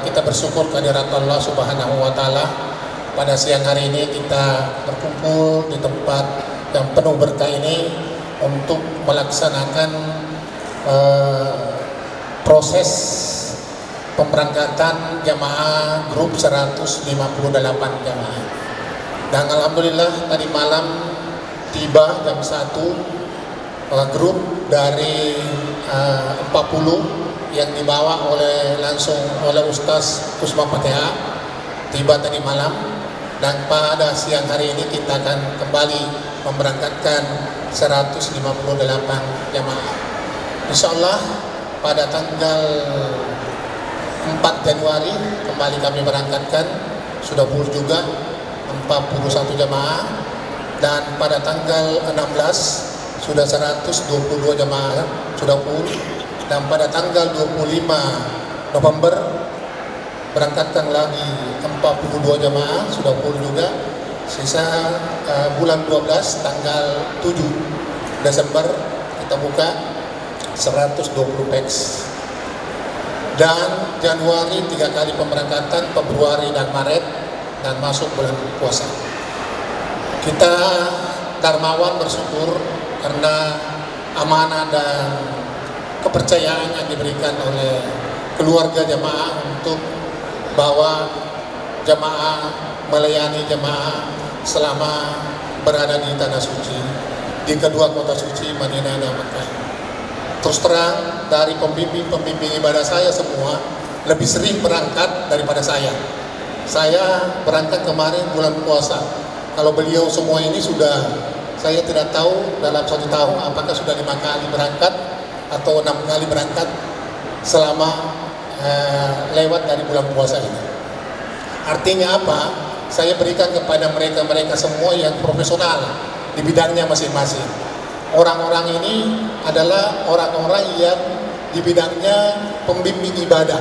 kita bersyukur kehadirat Allah Subhanahu wa taala. Pada siang hari ini kita berkumpul di tempat yang penuh berkah ini untuk melaksanakan proses pemberangkatan jamaah grup 158 jamaah. Dan alhamdulillah tadi malam tiba jam 1 grup dari 40 yang dibawa langsung oleh Ustaz Kusma Fatihah tiba tadi malam, dan pada siang hari ini kita akan kembali memberangkatkan 158 jamaah. Insyaallah pada tanggal 4 Januari kembali kami berangkatkan, sudah full juga 41 jamaah, dan pada tanggal 16 sudah 122 jamaah sudah full, dan pada tanggal 25 November berangkatkan lagi 42 jamaah sudah full juga. Sisa bulan 12 tanggal 7 Desember kita buka 120 peks, dan Januari 3 kali pemberangkatan, Februari dan Maret, dan masuk bulan puasa. Kita Darmawan bersyukur karena amanah dan kepercayaan yang diberikan oleh keluarga jamaah untuk bahwa jamaah melayani jamaah selama berada di tanah suci, di kedua kota suci Madinah dan Mekah. Terus terang, dari pembimbing ibadah saya semua lebih sering berangkat daripada saya. Saya berangkat kemarin bulan puasa. Kalau beliau semua ini sudah, saya tidak tahu dalam 1 tahun apakah sudah 5 kali berangkat atau 6 kali berangkat selama lewat dari bulan puasa ini. Artinya apa? Saya berikan kepada mereka semua yang profesional di bidangnya masing-masing. Orang-orang ini adalah orang-orang yang di bidangnya pembimbing ibadah.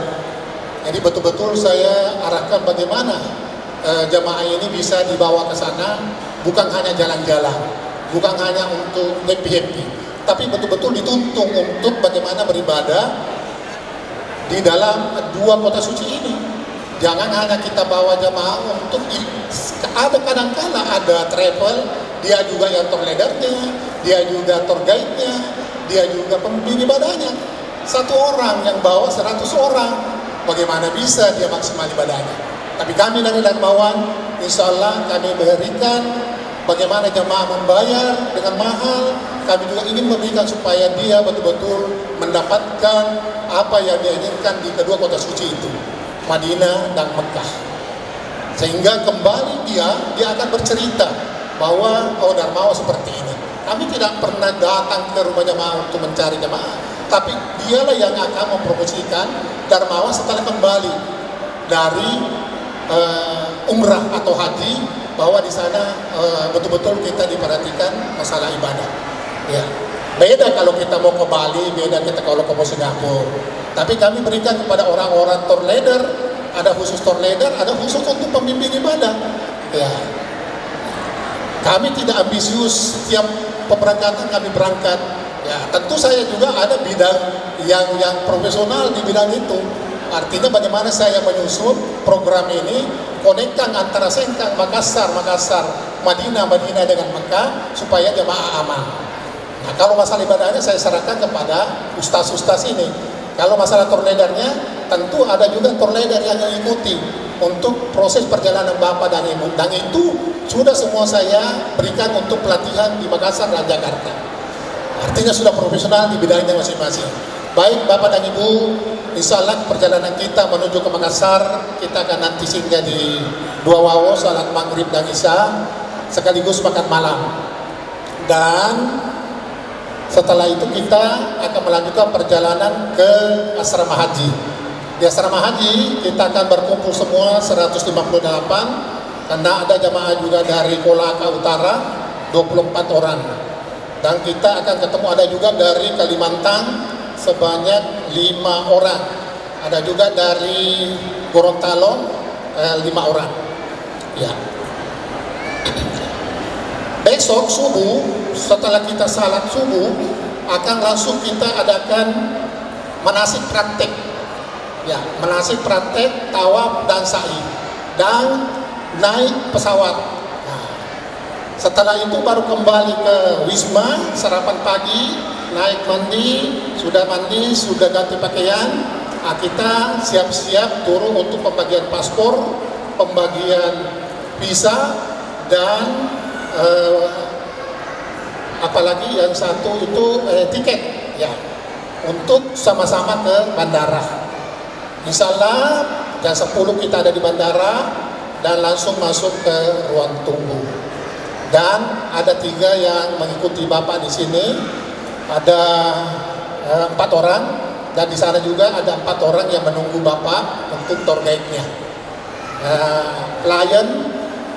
Jadi betul-betul saya arahkan bagaimana jamaah ini bisa dibawa ke sana, bukan hanya jalan-jalan, bukan hanya untuk happy-happy, tapi betul-betul dituntun untuk bagaimana beribadah di dalam dua kota suci ini. Jangan hanya kita bawa jamaah untuk ada kadang-kala ada travel, dia juga yang tour leadernya, dia juga tour guide-nya, dia juga pembimbing ibadahnya. Satu orang yang bawa 100 orang, bagaimana bisa dia maksimal ibadahnya? Tapi kami dari Darmawan, insya Allah kami berikan bagaimana jamaah membayar dengan mahal. Kami juga ingin memberikan supaya dia betul-betul mendapatkan apa yang dia inginkan di kedua kota suci itu, Madinah dan Mekah. Sehingga kembali dia akan bercerita bahwa Darmawan seperti ini. Kami tidak pernah datang ke rumah jamaah untuk mencari jamaah, tapi dialah yang akan mempromosikan Darmawan setelah kembali dari umrah atau haji, bahwa di sana betul-betul kita diperhatikan masalah ibadah. Ya, beda kalau kita mau ke Bali, beda kita kalau ke Singapura. Tapi kami berikan kepada orang-orang tour leader, ada khusus tour leader, ada khusus untuk pembimbing ibadah. Ya, kami tidak ambisius setiap pemberangkatan kami berangkat. Ya, tentu saya juga ada bidang yang profesional di bidang itu. Artinya bagaimana saya menyusun program ini, konekkan antara Sengkang, Makassar, Madinah dengan Mekah supaya jemaah aman. Nah, kalau masalah ibadahnya saya serahkan kepada ustaz-ustaz ini. Kalau masalah tour leadernya, tentu ada juga tour leader yang mengikuti untuk proses perjalanan Bapak dan Ibu. Dan itu sudah semua saya berikan untuk pelatihan di Makassar dan Jakarta. Artinya sudah profesional di bidangnya masing-masing. Baik Bapak dan Ibu, insya Allah perjalanan kita menuju ke Makassar, kita akan nanti singgah di Dua Wawo, salat maghrib dan isya, sekaligus makan malam. Dan setelah itu kita akan melanjutkan perjalanan ke asrama haji. Di asrama haji kita akan berkumpul semua 158, karena ada jamaah juga dari Kolaka Utara 24 orang. Dan kita akan ketemu ada juga dari Kalimantan sebanyak 5 orang. Ada juga dari Gorontalo 5 orang. Ya. Besok subuh, setelah kita salat subuh, akan langsung kita adakan manasik praktek. ya, manasik praktek, tawaf dan sa'i, dan naik pesawat. Nah, setelah itu baru kembali ke Wisma, sarapan pagi, naik mandi, sudah ganti pakaian. Nah, kita siap-siap turun untuk pembagian paspor, pembagian visa, dan apalagi yang satu itu tiket, ya, untuk sama-sama ke bandara. Insya Allah jam 10 kita ada di bandara dan langsung masuk ke ruang tunggu. Dan ada 3 yang mengikuti Bapak di sini, ada 4 orang, dan di sana juga ada 4 orang yang menunggu Bapak untuk tour guide-nya. Lion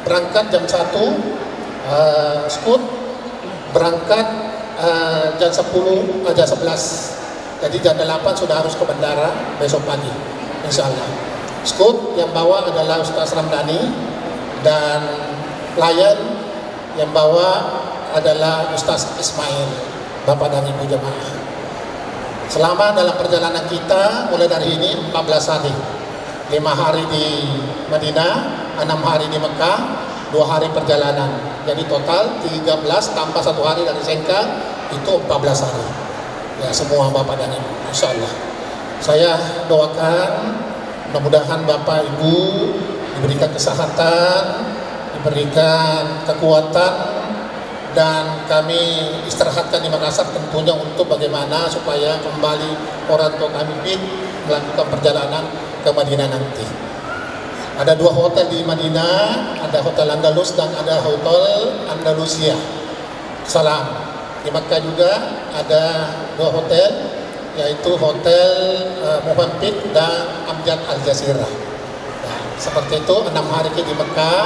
berangkat jam 1, Scoot berangkat jam 11. Jadi jam 8 sudah harus ke bandara besok pagi, insya Allah. Scoot yang bawa adalah Ustaz Ramdhani, dan Lion yang bawa adalah Ustaz Ismail, Bapak dan Ibu jemaah. Selama dalam perjalanan kita, mulai dari ini 14 hari, 5 hari di Madinah, 6 hari di Mekah, 2 hari perjalanan. Jadi total 13 tambah 1 hari dari Sengkang, itu 14 hari. Ya, semua Bapak dan Ibu, insya Allah. Saya doakan mudah-mudahan Bapak Ibu diberikan kesehatan, diberikan kekuatan, dan kami istirahatkan di Makassar tentunya untuk bagaimana supaya kembali orang tua kami fit melakukan perjalanan ke Madinah nanti. Ada 2 hotel di Madinah, ada Hotel Andalus dan ada Hotel Andalusia. Salam. Di Makkah juga ada 2 hotel, yaitu Hotel Muhammad dan Amjad Al Jazeera. Nah, seperti itu 6 hari di Mekah,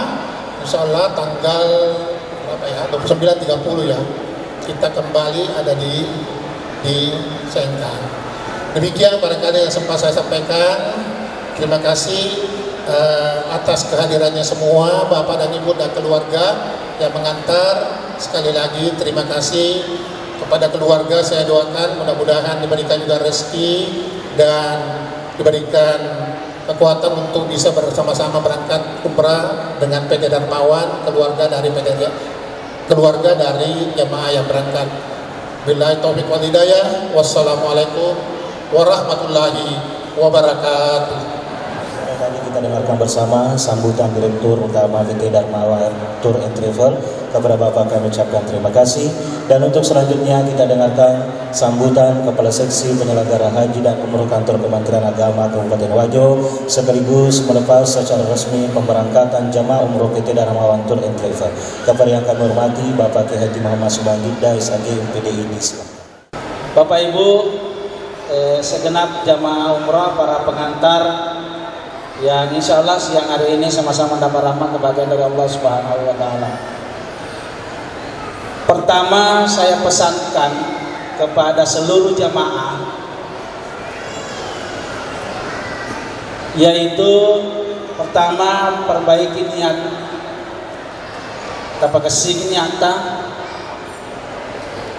insya Allah tanggal berapa ya, 29-30 ya, kita kembali ada di Sengkang. Demikian barangkali yang sempat saya sampaikan. Terima kasih atas kehadirannya semua Bapak dan Ibu dan keluarga yang mengantar. Sekali lagi terima kasih kepada keluarga. Saya doakan mudah-mudahan diberikan juga rezeki dan diberikan kekuatan untuk bisa bersama-sama berangkat umrah dengan PT Darmawan, keluarga dari jemaah yang berangkat. Billahi taufiq wal hidayah. Wassalamualaikum warahmatullahi wabarakatuh. Tadi kita dengarkan bersama sambutan Direktur Utama PT Darmawan Tour and Travel. Kepada Bapak kami ucapkan terima kasih. Dan untuk selanjutnya kita dengarkan sambutan Kepala Seksi Penyelenggara Haji dan Umroh Kantor Kementerian Agama Kabupaten Wajo, sekaligus melepas secara resmi pemberangkatan jamaah umroh PT Darmawan Tour and Travel. Kepada yang kami hormati Bapak Kiai Haji Muhammad Subandida SAG UPDI. Bapak Ibu, segenap jamaah umroh, para pengantar yang insya Allah siang hari ini sama-sama dapat rahmat kebahagiaan dari Allah Subhanahu wa Ta'ala. Pertama, saya pesankan kepada seluruh jamaah, yaitu pertama, perbaiki niat. Dapat kesing niata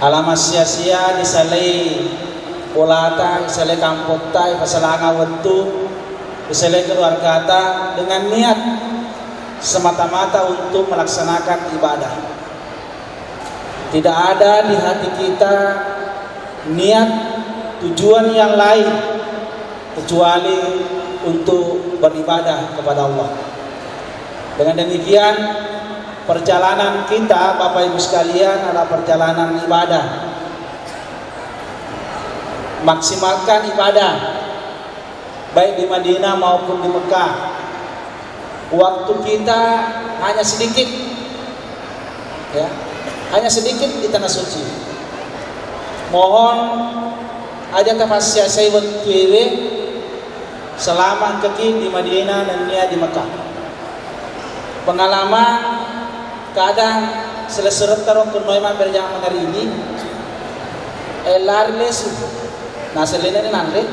alamat sia-sia disalai polata, disalai kampung tai, pasalanga wentu, disalai keluarga ta, dengan niat semata-mata untuk melaksanakan ibadah. Tidak ada di hati kita niat tujuan yang lain kecuali untuk beribadah kepada Allah. Dengan demikian perjalanan kita Bapak Ibu sekalian adalah perjalanan ibadah. Maksimalkan ibadah baik di Madinah maupun di Mekah. Waktu kita hanya sedikit, ya, hanya sedikit di tanah suci. Mohon aja tafasya saya waktu selama keki di Madinah dan dia di Mekah. Pengalaman kadang selesai terus kurma berjamaah hari ini, larles, naselnya ini nanti.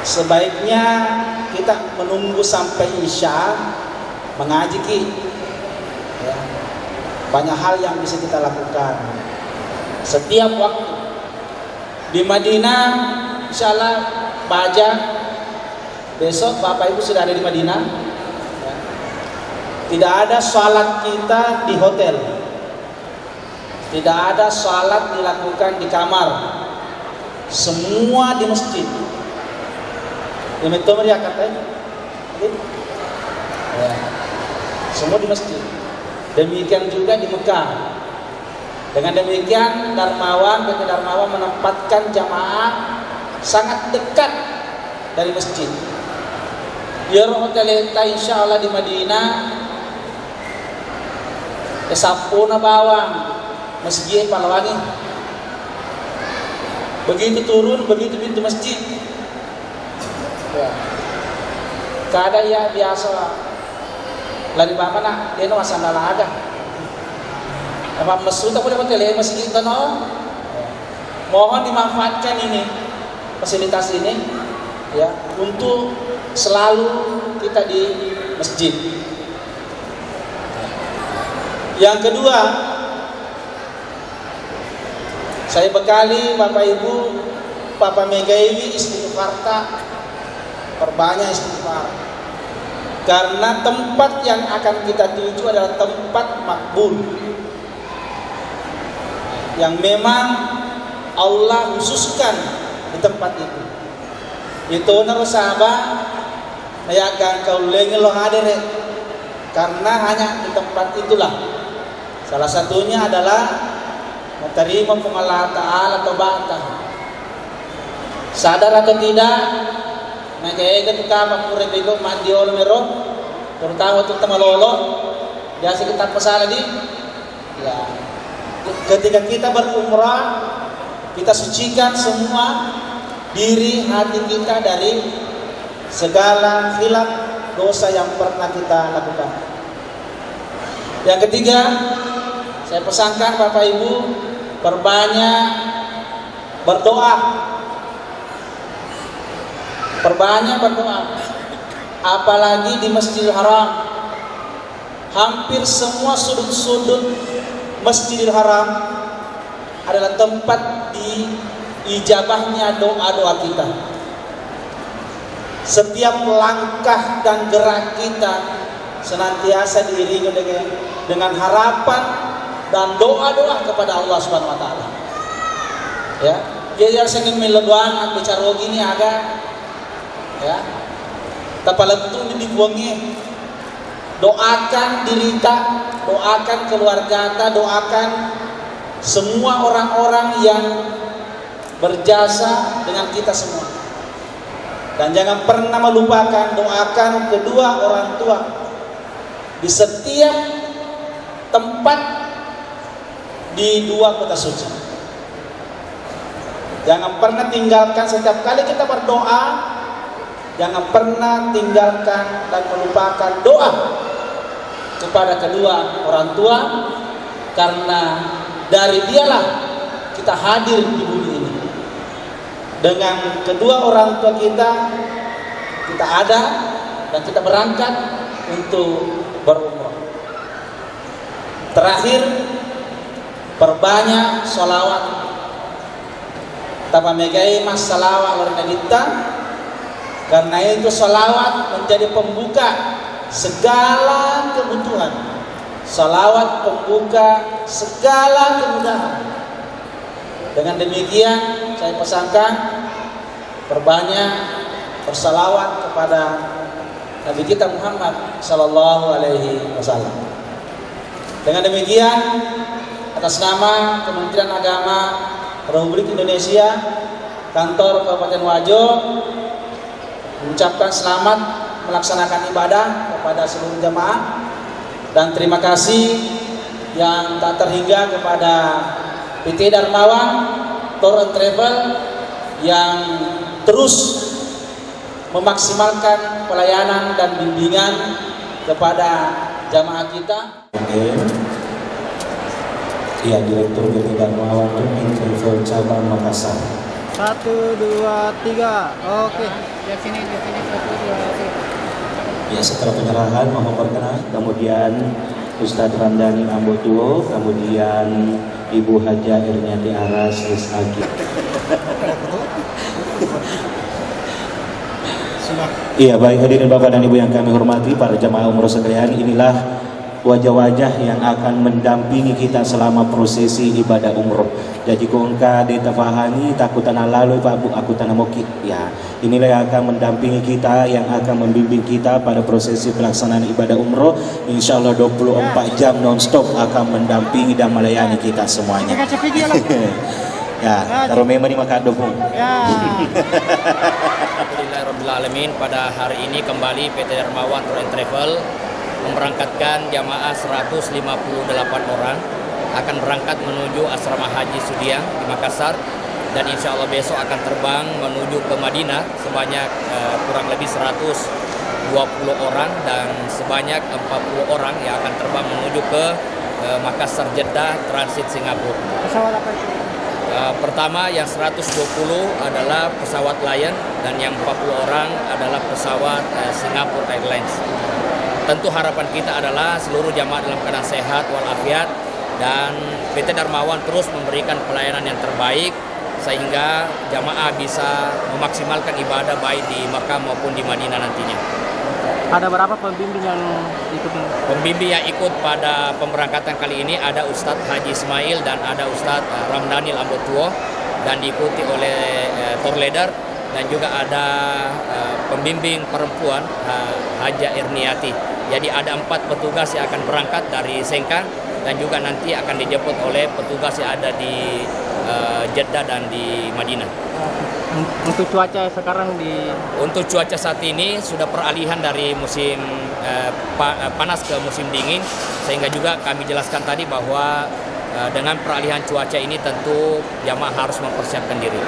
Sebaiknya kita menunggu sampai Isya mengaji ki. Ya. Banyak hal yang bisa kita lakukan setiap waktu. Di Madinah insyaallah Baja besok Bapak Ibu sudah ada di Madinah. Ya. Tidak ada salat kita di hotel. Tidak ada salat dilakukan di kamar. Semua di masjid. Demikian ya katanya. Ya. Semua di masjid. Demikian juga di Mekah. Dengan demikian PT Darmawan menempatkan jamaah sangat dekat dari masjid. Ya hotel kita insyaallah di Madinah Sapuna bawang masjid Palawangi. Begitu turun, begitu pintu masjid. Ya. Kada ya biasa. Lari bapak nak, dia no sandala ada. Apa masuk tak boleh hotel masjid itu no. Mohon dimanfaatkan ini fasilitas ini ya untuk selalu kita di masjid. Yang kedua, saya bekali Bapak Ibu, Papa Megaiwi istighfar tak, perbanyak istighfar. Karena tempat yang akan kita tuju adalah tempat makbul, yang memang Allah khususkan di tempat itu. Itu naro sahabat, nayakan kau lengel lo hadir, karena hanya di tempat itulah. Salah satunya adalah menerima pengalah Ta'ala atau bantah. Sadar atau tidak, mereka ketika makmur itu mandi oleh merok, terutama untuk temalolo, biasa kita pesan di, ya. Ketika kita berumrah, kita sucikan semua diri hati kita dari segala khilaf dosa yang pernah kita lakukan. Yang ketiga, saya pesankan Bapak Ibu perbanyak berdoa. Perbanyak berdoa. Apalagi di Masjidil Haram. Hampir semua sudut-sudut Masjidil Haram adalah tempat diijabahnya doa-doa kita. Setiap langkah dan gerak kita senantiasa diiringi dengan harapan dan doa-doa kepada Allah Subhanahu wa taala. Ya, jadi harus ingin meleduan bicara gini agak ya. Tapaletu dibuangi. Doakan diri kita, doakan keluarga kita, doakan semua orang-orang yang berjasa dengan kita semua. Dan jangan pernah melupakan doakan kedua orang tua di setiap tempat di dua kota suci. Jangan pernah tinggalkan setiap kali kita berdoa, jangan pernah tinggalkan dan melupakan doa kepada kedua orang tua, karena dari dialah kita hadir di bumi ini. Dengan kedua orang tua kita ada dan kita berangkat untuk berumrah. Terakhir, perbanyak sholawat. Tapa megai mas salawat luar kita, karena itu sholawat menjadi pembuka segala kebutuhan. Sholawat pembuka segala kemudahan. Dengan demikian saya pesankan perbanyak bersalawat kepada Nabi kita Muhammad Sallallahu Alaihi Wasallam. Dengan demikian atas nama Kementerian Agama Republik Indonesia, Kantor Kabupaten Wajo, mengucapkan selamat melaksanakan ibadah kepada seluruh jemaah dan terima kasih yang tak terhingga kepada PT Darmawan Tour and Travel yang terus memaksimalkan pelayanan dan bimbingan kepada jamaah kita. Iya, Direktur PT Darmawan Tour and Travel Cabang Makassar. 1, 2, 3. Oke. Di sini 1, 2, 3. Ya, setelah penyerahan mohon berkenan, kemudian Ustadz Ramdhani Ambotuo, kemudian Ibu Haja Irniati Aras Rizaki. Iya, baik hadirin Bapak dan Ibu yang kami hormati, para jamaah umroh sekalian, inilah wajah-wajah yang akan mendampingi kita selama prosesi ibadah umroh. Jadi kongka deta fahani takutan lalu Pak Bu aku tanah moki. Ya, inilah yang akan mendampingi kita, yang akan membimbing kita pada prosesi pelaksanaan ibadah umroh. Insya Allah 24 jam non-stop akan mendampingi dan melayani kita semuanya. Ya, taruh memang di maka dukung. Ya. Alhamdulillahirrahmanirrahim, pada hari ini kembali PT Darmawan Tour and Travel memberangkatkan jamaah 158 orang akan berangkat menuju asrama haji Sudiang di Makassar, dan insya Allah besok akan terbang menuju ke Madinah sebanyak kurang lebih 120 orang, dan sebanyak 40 orang yang akan terbang menuju ke Makassar Jeddah transit Singapura. Pesawat apa itu? Pertama yang 120 adalah pesawat Lion, dan yang 40 orang adalah pesawat Singapore Airlines. Tentu harapan kita adalah seluruh jamaah dalam keadaan sehat walafiat, dan PT Darmawan terus memberikan pelayanan yang terbaik sehingga jamaah bisa memaksimalkan ibadah baik di Makkah maupun di Madinah nantinya. Ada berapa pembimbing yang ikut ini? Pembimbing yang ikut pada pemberangkatan kali ini ada Ustadz Haji Ismail dan ada Ustadz Ramdhanil Ambotuo, dan diikuti oleh tour leader, dan juga ada pembimbing perempuan Haja Irniati. Jadi ada 4 petugas yang akan berangkat dari Sengkang, dan juga nanti akan dijemput oleh petugas yang ada di Jeddah dan di Madinah. Untuk cuaca sekarang Untuk cuaca saat ini sudah peralihan dari musim panas ke musim dingin, sehingga juga kami jelaskan tadi bahwa dengan peralihan cuaca ini tentu jamaah harus mempersiapkan diri.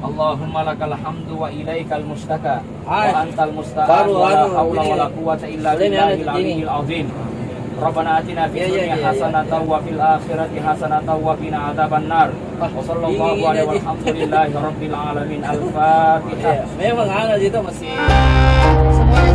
Allahumma lakal hamdu wa ilaikal mustaka wa antal musta'an wa la hawla wa la quwwata illa billahil aliyyil azim. Rabbana atina fid dunya hasanatan wa fil akhirati hasanatan wa qina adzabannar. Wa sallallahu alaihi walhamdulillahi rabbil alamin. Al-Fatihah. Memang ada itu masih semuanya